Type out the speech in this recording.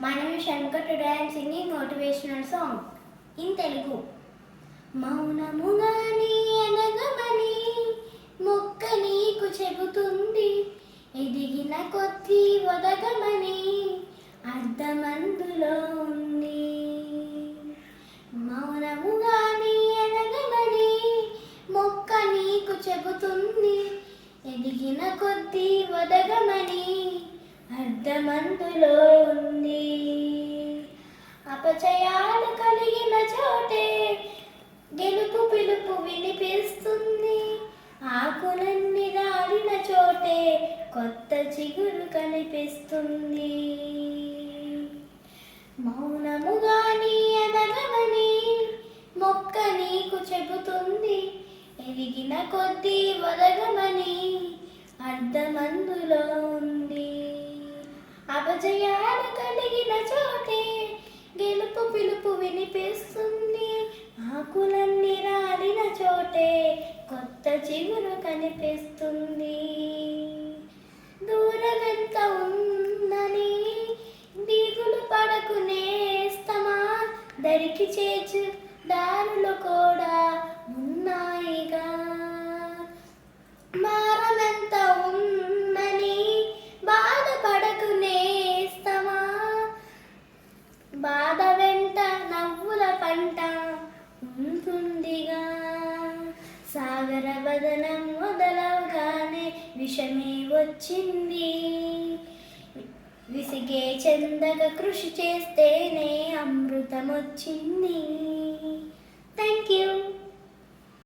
My name is Shankar. Today I am singing motivational song in Telugu. మౌనముగాని అనగమని మొక్క నీకు చెబుతుంది, ఎదిగిన కొద్ది ఒదగమని అర్థమందులో ఉంది. మౌనముగాని అనగమని మొక్క నీకు చెబుతుంది, ఎదిగిన కొద్ది ఒదగమని అర్థమందులో ఉంది. అపచయాలు కలిగిన చోటే గెలుపు పిలుపు వినిపిస్తుంది, ఆకులన్నీ రాలిన చోటే కొత్త చిగురు కనిపిస్తుంది. మౌనముగాని ఎదగమని మొక్క నీకు చెబుతుంది, ఎదిగిన కొద్దీ ఒదగమని అర్థమందులో ఉంది. అపజయాలు కలిగిన చోటే గెలుపు పిలుపు వినిపిస్తుంది, ఆకులన్నీ రాలిన చోటే కొత్త చిగురు కనిపిస్తుంది. దూరమెంత ఉందని దిగులు పడకు నేస్తమా, దరికి చేర్చు దారులు కూడా ఉన్నాయిగా. మారమెంత ఉందని బాధపడకు నేస్తమా, బాధ వెంట నవ్వుల పంట ఉంటుందిగా. సాగర బదనం మొదలవగానే విషమే వచ్చింది, విసిగే చెందక కృషి చేస్తేనే అమృతం వచ్చింది.